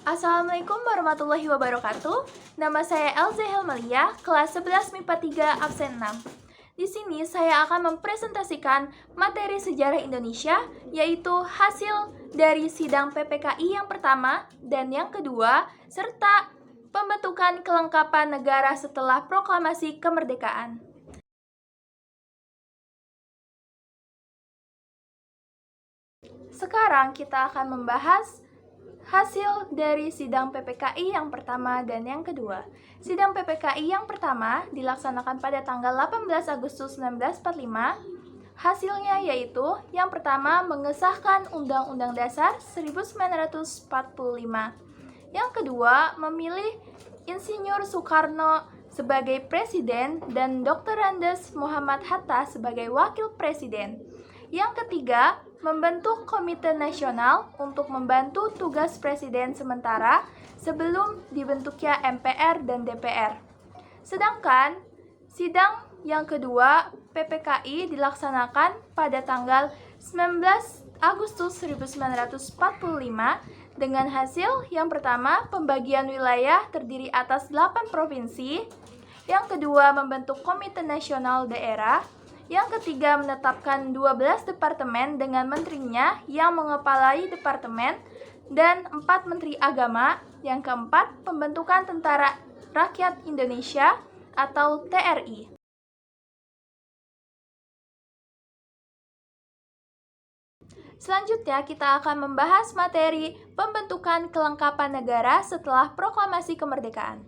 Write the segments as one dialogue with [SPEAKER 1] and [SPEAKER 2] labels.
[SPEAKER 1] Assalamualaikum warahmatullahi wabarakatuh. Nama saya Elza Helmalia, kelas 11 MIPA 3 absen 6. Di sini saya akan mempresentasikan materi sejarah Indonesia, yaitu hasil dari sidang PPKI yang pertama dan yang kedua, serta pembentukan kelengkapan negara setelah proklamasi kemerdekaan. Sekarang kita akan membahas hasil dari sidang PPKI yang pertama dan yang kedua. Sidang PPKI yang pertama dilaksanakan pada tanggal 18 Agustus 1945. Hasilnya yaitu yang pertama mengesahkan Undang-Undang Dasar 1945. Yang kedua memilih Insinyur Soekarno sebagai presiden dan Dr. Andes Muhammad Hatta sebagai wakil presiden. Yang ketiga, membentuk Komite Nasional untuk membantu tugas Presiden sementara sebelum dibentuknya MPR dan DPR. Sedangkan sidang yang kedua PPKI dilaksanakan pada tanggal 19 Agustus 1945 dengan hasil yang pertama pembagian wilayah terdiri atas 8 provinsi, yang kedua membentuk Komite Nasional Daerah, yang ketiga menetapkan 12 departemen dengan menterinya yang mengepalai departemen dan 4 menteri agama. Yang keempat, pembentukan Tentara Rakyat Indonesia atau TRI. Selanjutnya kita akan membahas materi pembentukan kelengkapan negara setelah proklamasi kemerdekaan.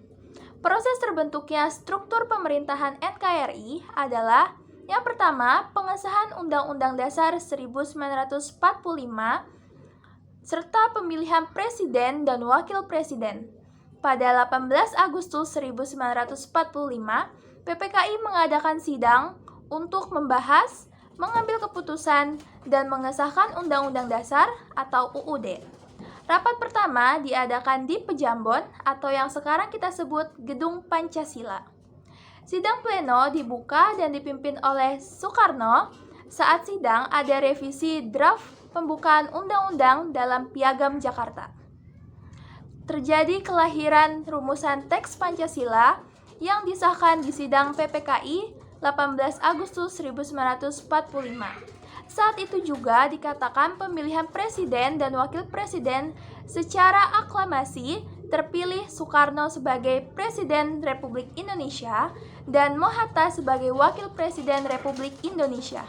[SPEAKER 1] Proses terbentuknya struktur pemerintahan NKRI adalah yang pertama, pengesahan Undang-Undang Dasar 1945 serta pemilihan presiden dan wakil presiden. Pada 18 Agustus 1945, PPKI mengadakan sidang untuk membahas, mengambil keputusan, dan mengesahkan Undang-Undang Dasar atau UUD. Rapat pertama diadakan di Pejambon atau yang sekarang kita sebut Gedung Pancasila. Sidang pleno dibuka dan dipimpin oleh Soekarno. Saat sidang ada revisi draft pembukaan undang-undang dalam Piagam Jakarta. Terjadi kelahiran rumusan teks Pancasila yang disahkan di sidang PPKI 18 Agustus 1945. Saat itu juga dikatakan pemilihan presiden dan wakil presiden secara aklamasi terpilih Soekarno sebagai Presiden Republik Indonesia dan Mohatta sebagai Wakil Presiden Republik Indonesia.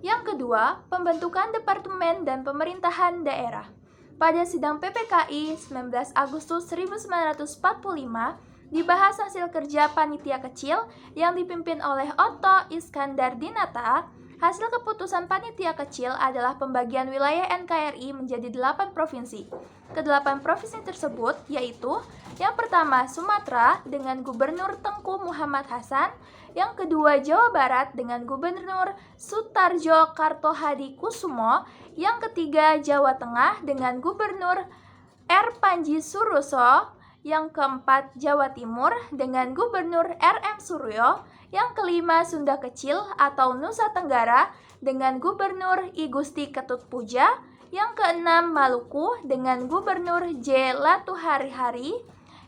[SPEAKER 1] Yang kedua, pembentukan Departemen dan Pemerintahan Daerah. Pada sidang PPKI 19 Agustus 1945, dibahas hasil kerja panitia kecil yang dipimpin oleh Otto Iskandar Dinata. Hasil keputusan panitia kecil adalah pembagian wilayah NKRI menjadi 8 provinsi. Kedelapan provinsi tersebut yaitu yang pertama Sumatera dengan Gubernur Tengku Muhammad Hasan, yang kedua Jawa Barat dengan Gubernur Sutarjo Kartohadi Kusumo, yang ketiga Jawa Tengah dengan Gubernur R. Panji Suroso, yang keempat Jawa Timur dengan Gubernur R.M. Suryo, yang kelima Sunda Kecil atau Nusa Tenggara dengan Gubernur I Gusti Ketutpuja, yang keenam Maluku dengan Gubernur J. Latuharihari,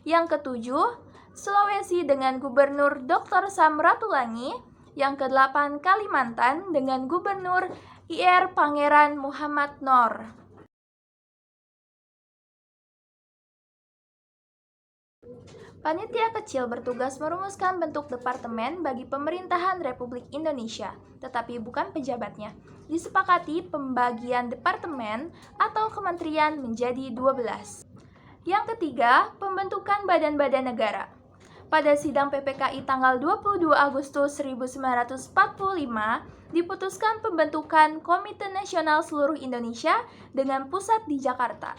[SPEAKER 1] yang ketujuh Sulawesi dengan Gubernur Dr. Samratulangi, yang kedelapan Kalimantan dengan Gubernur Ir Pangeran Muhammad Noor. Panitia kecil bertugas merumuskan bentuk departemen bagi pemerintahan Republik Indonesia, tetapi bukan pejabatnya. Disepakati pembagian departemen atau kementerian menjadi 12. Yang ketiga, pembentukan badan-badan negara. Pada sidang PPKI tanggal 22 Agustus 1945, diputuskan pembentukan Komite Nasional Seluruh Indonesia dengan pusat di Jakarta.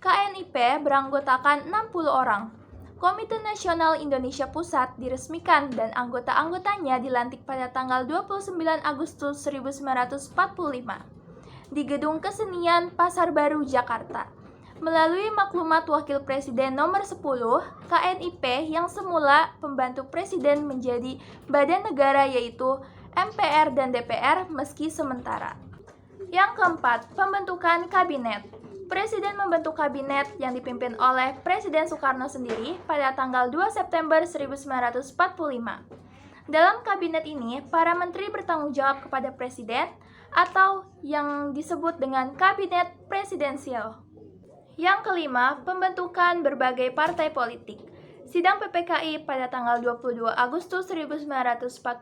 [SPEAKER 1] KNIP beranggotakan 60 orang. Komite Nasional Indonesia Pusat diresmikan dan anggota-anggotanya dilantik pada tanggal 29 Agustus 1945 di Gedung Kesenian Pasar Baru, Jakarta. Melalui maklumat Wakil Presiden nomor 10, KNIP yang semula pembantu presiden menjadi badan negara yaitu MPR dan DPR meski sementara. Yang keempat, pembentukan kabinet. Presiden membentuk kabinet yang dipimpin oleh Presiden Soekarno sendiri pada tanggal 2 September 1945. Dalam kabinet ini, para menteri bertanggung jawab kepada Presiden atau yang disebut dengan Kabinet Presidensial. Yang kelima, pembentukan berbagai partai politik. Sidang PPKI pada tanggal 22 Agustus 1945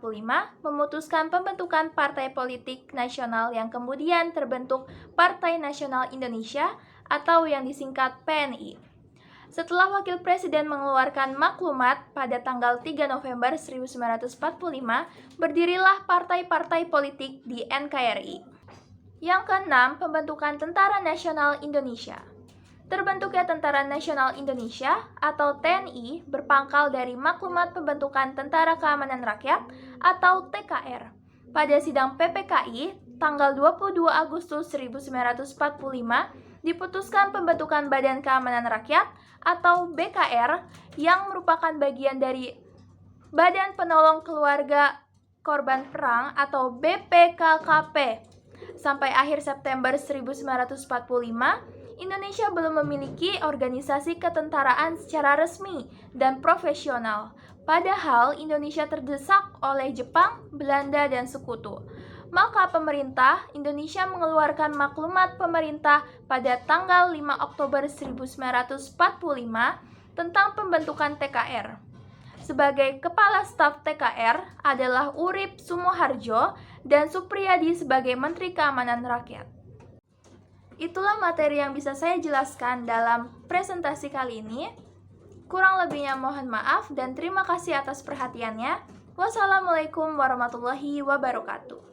[SPEAKER 1] memutuskan pembentukan Partai Politik Nasional yang kemudian terbentuk Partai Nasional Indonesia atau yang disingkat PNI. Setelah Wakil Presiden mengeluarkan maklumat pada tanggal 3 November 1945, berdirilah partai-partai politik di NKRI. Yang keenam, pembentukan Tentara Nasional Indonesia. Terbentuknya Tentara Nasional Indonesia atau TNI berpangkal dari Maklumat Pembentukan Tentara Keamanan Rakyat atau TKR. Pada sidang PPKI tanggal 22 Agustus 1945 diputuskan pembentukan Badan Keamanan Rakyat atau BKR yang merupakan bagian dari Badan Penolong Keluarga Korban Perang atau BPKKP. Sampai akhir September 1945, Indonesia belum memiliki organisasi ketentaraan secara resmi dan profesional. Padahal Indonesia terdesak oleh Jepang, Belanda, dan sekutu. Maka pemerintah Indonesia mengeluarkan maklumat pemerintah pada tanggal 5 Oktober 1945 tentang pembentukan TKR. Sebagai kepala staf TKR adalah Urip Sumoharjo dan Supriyadi sebagai Menteri Keamanan Rakyat. Itulah materi yang bisa saya jelaskan dalam presentasi kali ini. Kurang lebihnya mohon maaf dan terima kasih atas perhatiannya. Wassalamualaikum warahmatullahi wabarakatuh.